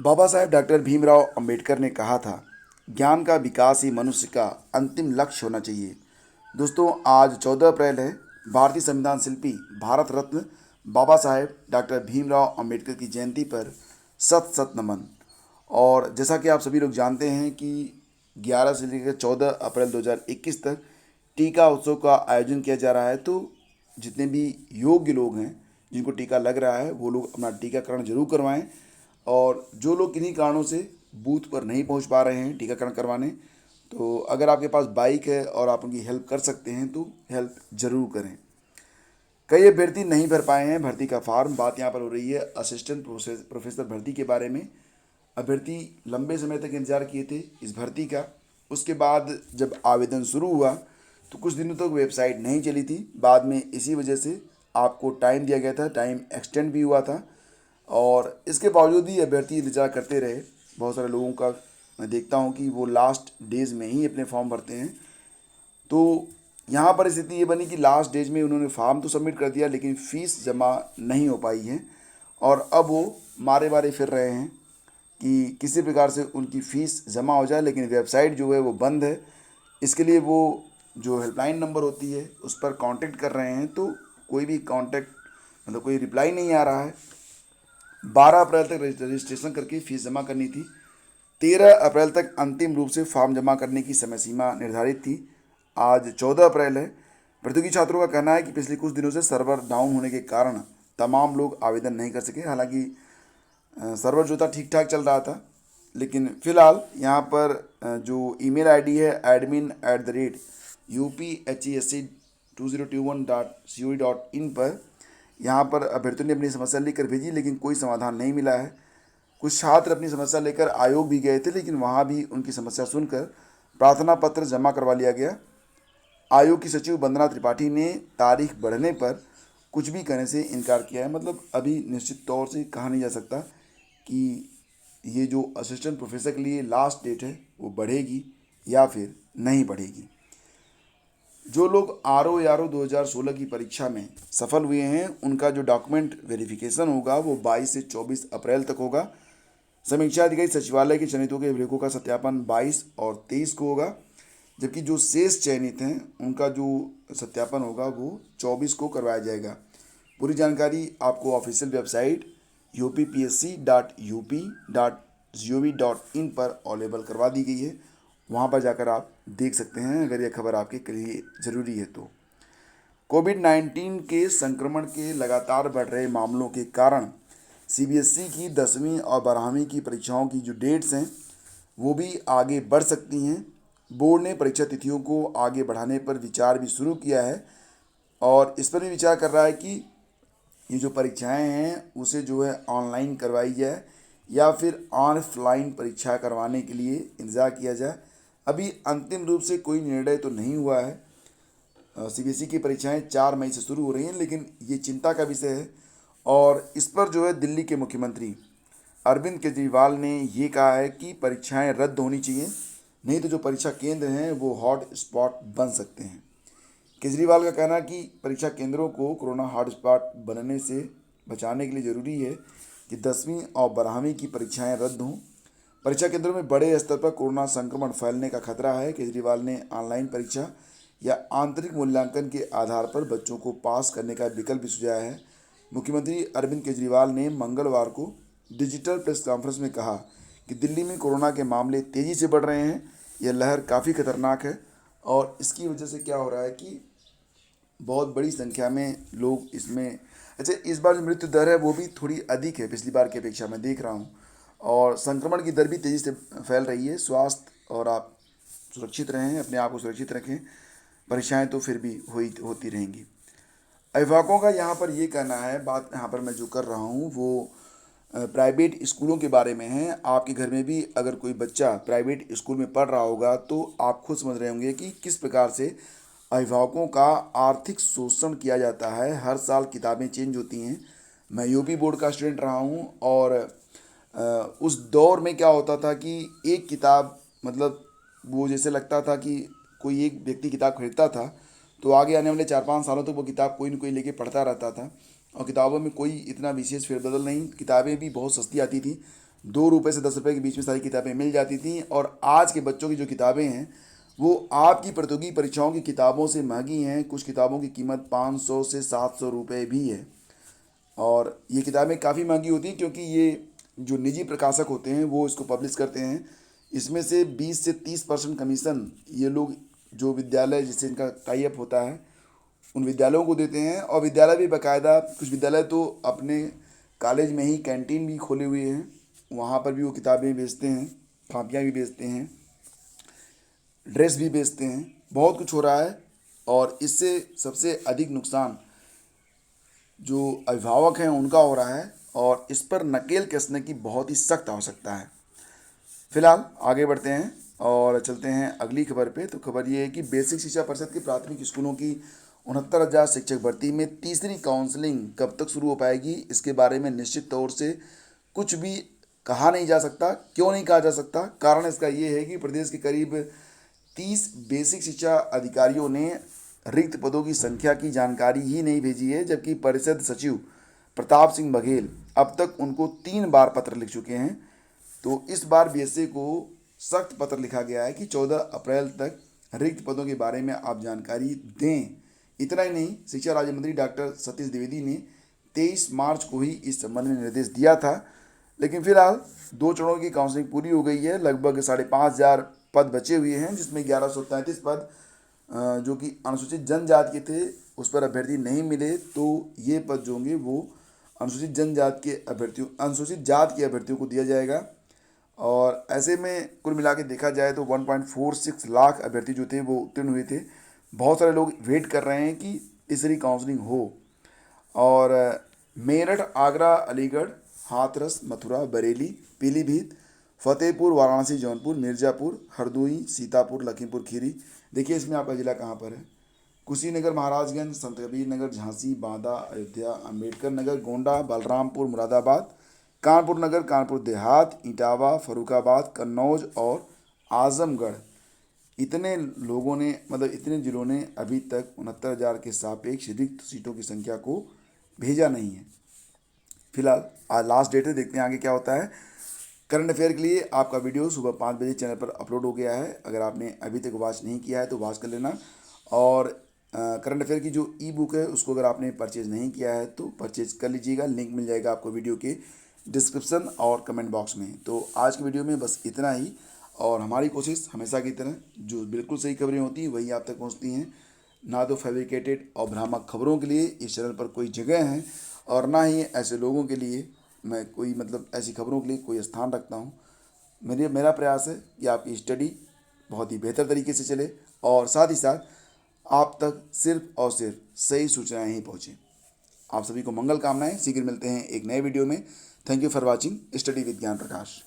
Baba Saheb doctor Bhimrao Ambedkar ने कहा था, ज्ञान का विकास ही मनुष्य का अंतिम लक्ष्य होना चाहिए। दोस्तों, आज 14 अप्रैल है। भारतीय संविधान शिल्पी, भारत रत्न बाबा साहेब डॉक्टर भीमराव अंबेडकर की जयंती पर सत सत नमन। और जैसा कि आप सभी लोग जानते हैं कि 11 से लेकर 14 अप्रैल 2021 तक टीका उत्सव का आयोजन किया जा रहा है। तो जितने भी योग्य लोग हैं, जिनको टीका लग रहा है, वो लोग अपना टीकाकरण जरूर करवाएं। और जो लोग किन्हीं कारणों से बूथ पर नहीं पहुंच पा रहे हैं टीकाकरण करवाने, तो अगर आपके पास बाइक है और आप उनकी हेल्प कर सकते हैं तो हेल्प ज़रूर करें। कई अभ्यर्थी नहीं भर पाए हैं भर्ती का फार्म। बात यहाँ पर हो रही है असिस्टेंट प्रोफेसर भर्ती के बारे में। अभ्यर्थी लंबे समय तक इंतजार किए थे इस भर्ती का। उसके बाद जब आवेदन शुरू हुआ तो कुछ दिनों तक वेबसाइट नहीं चली थी। बाद में इसी वजह से आपको टाइम दिया गया था, टाइम एक्सटेंड भी हुआ था। और इसके बावजूद भी अभ्यर्थी इंतजार करते रहे। बहुत सारे लोगों का मैं देखता हूँ कि वो लास्ट डेज में ही अपने फॉर्म भरते हैं। तो यहाँ पर स्थिति ये बनी कि लास्ट डेज में उन्होंने फॉर्म तो सबमिट कर दिया, लेकिन फ़ीस जमा नहीं हो पाई है। और अब वो मारे मारे फिर रहे हैं कि किसी प्रकार से उनकी फ़ीस जमा हो जाए, लेकिन वेबसाइट जो है वो बंद है। इसके लिए वो जो हेल्पलाइन नंबर होती है उस पर कांटेक्ट कर रहे हैं, तो कोई भी कांटेक्ट मतलब कोई रिप्लाई नहीं आ रहा है। 12 अप्रैल तक रजिस्ट्रेशन करके फ़ीस जमा करनी थी। 13 अप्रैल तक अंतिम रूप से फॉर्म जमा करने की समय सीमा निर्धारित थी। आज 14 अप्रैल है। प्रतियोगी छात्रों का कहना है कि पिछले कुछ दिनों से सर्वर डाउन होने के कारण तमाम लोग आवेदन नहीं कर सके। हालांकि सर्वर जो था ठीक ठाक चल रहा था, लेकिन फ़िलहाल यहाँ पर जो ईमेल आईडी है admin@uphesk2021.co.in पर, यहाँ पर अभ्यर्थियों ने अपनी समस्या लिखकर भेजी, लेकिन कोई समाधान नहीं मिला है। कुछ छात्र अपनी समस्या लेकर आयोग भी गए थे, लेकिन वहाँ भी उनकी समस्या सुनकर प्रार्थना पत्र जमा करवा लिया गया। आयोग की सचिव वंदना त्रिपाठी ने तारीख बढ़ने पर कुछ भी करने से इनकार किया है। मतलब अभी निश्चित तौर से कहा नहीं जा सकता कि ये जो असिस्टेंट प्रोफेसर के लिए लास्ट डेट है वो बढ़ेगी या फिर नहीं बढ़ेगी। जो लोग RO 2016 की परीक्षा में सफल हुए हैं, उनका जो डॉक्यूमेंट वेरिफिकेशन होगा वो 22 से 24 अप्रैल तक होगा। समीक्षा अधिकारी सचिवालय के चयनितों के अभिलेखों का सत्यापन 22 और 23 को होगा, जबकि जो शेष चयनित हैं उनका जो सत्यापन होगा वो 24 को करवाया जाएगा। पूरी जानकारी आपको ऑफिशियल वेबसाइट uppsc.up.gov.in पर अवेलेबल करवा दी गई है। वहाँ पर जाकर आप देख सकते हैं, अगर यह खबर आपके लिए ज़रूरी है तो। कोविड-19 के संक्रमण के लगातार बढ़ रहे मामलों के कारण CBSE की 10वीं और 12वीं की परीक्षाओं की जो डेट्स हैं वो भी आगे बढ़ सकती हैं। बोर्ड ने परीक्षा तिथियों को आगे बढ़ाने पर विचार भी शुरू किया है और इस पर भी विचार कर रहा है कि ये जो परीक्षाएं हैं उसे जो है ऑनलाइन करवाई जाए या फिर ऑफलाइन परीक्षा करवाने के लिए इंतज़ार किया जाए। अभी अंतिम रूप से कोई निर्णय तो नहीं हुआ है। CBSE की परीक्षाएं 4 मई से शुरू हो रही हैं, लेकिन ये चिंता का विषय है। और इस पर जो है दिल्ली के मुख्यमंत्री अरविंद केजरीवाल ने ये कहा है कि परीक्षाएं रद्द होनी चाहिए, नहीं तो जो परीक्षा केंद्र हैं वो हॉट स्पॉट बन सकते हैं। केजरीवाल का कहना है कि परीक्षा केंद्रों को कोरोना हॉट स्पॉट बनने से बचाने के लिए ज़रूरी है कि 10वीं और 12वीं की परीक्षाएं रद्द हों। परीक्षा केंद्रों में बड़े स्तर पर कोरोना संक्रमण फैलने का खतरा है। केजरीवाल ने ऑनलाइन परीक्षा या आंतरिक मूल्यांकन के आधार पर बच्चों को पास करने का विकल्प भी सुझाया है। मुख्यमंत्री अरविंद केजरीवाल ने मंगलवार को डिजिटल प्रेस कॉन्फ्रेंस में कहा कि दिल्ली में कोरोना के मामले तेज़ी से बढ़ रहे हैं। यह लहर काफ़ी खतरनाक है और इसकी वजह से क्या हो रहा है कि बहुत बड़ी संख्या में लोग इसमें, अच्छा, इस बार जो मृत्यु दर है वो भी थोड़ी अधिक है पिछली बार की अपेक्षा, मैं देख रहा हूँ। और संक्रमण की दर भी तेज़ी से फैल रही है। स्वास्थ्य और आप सुरक्षित रहें, अपने आप को सुरक्षित रखें। परीक्षाएं तो फिर भी होती रहेंगी। अभिभावकों का यहाँ पर ये कहना है, बात यहाँ पर मैं जो कर रहा हूँ वो प्राइवेट स्कूलों के बारे में है। आपके घर में भी अगर कोई बच्चा प्राइवेट स्कूल में पढ़ रहा होगा तो आप खुद समझ रहे होंगे कि किस प्रकार से अभिभावकों का आर्थिक शोषण किया जाता है। हर साल किताबें चेंज होती हैं। मैं यूपी बोर्ड का स्टूडेंट रहा हूँ और उस दौर में क्या होता था कि एक किताब, मतलब वो जैसे लगता था कि कोई एक व्यक्ति किताब खरीदता था तो आगे आने वाले 4-5 सालों तक वो किताब कोई न कोई लेके पढ़ता रहता था। और किताबों में कोई इतना विशेष फेरबदल नहीं, किताबें भी बहुत सस्ती आती थी। ₹2 से ₹10 के बीच में सारी किताबें मिल जाती थीं। और आज के बच्चों की जो किताबें हैं वो आपकी प्रतियोगी परीक्षाओं की किताबों से महंगी हैं। कुछ किताबों की कीमत 500 से ₹700 भी है। और ये किताबें काफ़ी महंगी होती हैं क्योंकि ये जो निजी प्रकाशक होते हैं वो इसको पब्लिश करते हैं। इसमें से 20 से 30% कमीशन ये लोग जो विद्यालय जिससे इनका टाई अप होता है उन विद्यालयों को देते हैं। और विद्यालय भी बाकायदा, कुछ विद्यालय तो अपने कॉलेज में ही कैंटीन भी खोले हुए हैं, वहाँ पर भी वो किताबें बेचते हैं, कापियाँ भी बेचते हैं, ड्रेस भी बेचते हैं, बहुत कुछ हो रहा है। और इससे सबसे अधिक नुकसान जो अभिभावक हैं उनका हो रहा है और इस पर नकेल कसने की बहुत ही सख्त आवश्यकता है। फिलहाल आगे बढ़ते हैं और चलते हैं अगली खबर पे। तो खबर ये है कि बेसिक शिक्षा परिषद की प्राथमिक स्कूलों की 69,000 शिक्षक भर्ती में तीसरी काउंसलिंग कब तक शुरू हो पाएगी, इसके बारे में निश्चित तौर से कुछ भी कहा नहीं जा सकता। क्यों नहीं कहा जा सकता? कारण इसका ये है कि प्रदेश के करीब 30 बेसिक शिक्षा अधिकारियों ने रिक्त पदों की संख्या की जानकारी ही नहीं भेजी है, जबकि परिषद सचिव प्रताप सिंह बघेल अब तक उनको 3 बार पत्र लिख चुके हैं। तो इस बार बीएसए को सख्त पत्र लिखा गया है कि 14 अप्रैल तक रिक्त पदों के बारे में आप जानकारी दें। इतना ही नहीं, शिक्षा राज्य मंत्री डॉक्टर सतीश द्विवेदी ने 23 मार्च को ही इस संबंध में निर्देश दिया था। लेकिन फिलहाल 2 चरणों की काउंसलिंग पूरी हो गई है। लगभग 5,500 पद बचे हुए हैं, जिसमें 1133 पद जो कि अनुसूचित जनजाति के थे उस पर अभ्यर्थी नहीं मिले। तो ये पद जो होंगे वो अनुसूचित जनजाति के अभ्यर्थियों, अनुसूचित जाति के अभ्यर्थियों को दिया जाएगा। और ऐसे में कुल मिला के देखा जाए तो 1.46 लाख अभ्यर्थी जो थे वो उत्तीर्ण हुए थे। बहुत सारे लोग वेट कर रहे हैं कि तीसरी काउंसलिंग हो। और मेरठ, आगरा, अलीगढ़, हाथरस, मथुरा, बरेली, पीलीभीत, फतेहपुर, वाराणसी, जौनपुर, मिर्ज़ापुर, हरदोई, सीतापुर, लखीमपुर खीरी। देखिए इसमें आपका ज़िला कहाँ पर है। कुशीनगर, महाराजगंज, संत कबीर नगर, झांसी, बांदा, अयोध्या, अम्बेडकर नगर, गोंडा, बलरामपुर, मुरादाबाद, कानपुर नगर, कानपुर देहात, इटावा, फरुखाबाद, कन्नौज और आजमगढ़। इतने लोगों ने, मतलब इतने ज़िलों ने अभी तक 69,000 के सापेक्ष रिक्त सीटों की संख्या को भेजा नहीं है। फिलहाल आज लास्ट डेट है, देखते हैं आगे क्या होता है। करंट अफेयर के लिए आपका वीडियो सुबह 5 बजे चैनल पर अपलोड हो गया है। अगर आपने अभी तक वॉच नहीं किया है तो वॉच कर लेना। और करंट अफेयर की जो ई बुक है उसको अगर आपने परचेज़ नहीं किया है तो परचेज़ कर लीजिएगा। लिंक मिल जाएगा आपको वीडियो के डिस्क्रिप्शन और कमेंट बॉक्स में। तो आज की वीडियो में बस इतना ही। और हमारी कोशिश हमेशा की तरह जो बिल्कुल सही खबरें होती हैं वही आप तक पहुंचती हैं, ना तो फैब्रिकेटेड और भ्रामक खबरों के लिए इस चैनल पर कोई जगह है और ना ही ऐसे लोगों के लिए मैं कोई, मतलब ऐसी खबरों के लिए कोई स्थान रखता हूँ। मेरा प्रयास है कि आपकी स्टडी बहुत ही बेहतर तरीके से चले और साथ ही साथ आप तक सिर्फ और सिर्फ सही सूचनाएं ही पहुँचें। आप सभी को मंगल कामनाएं। शीघ्र मिलते हैं एक नए वीडियो में। Thank you for watching study with ज्ञान प्रकाश।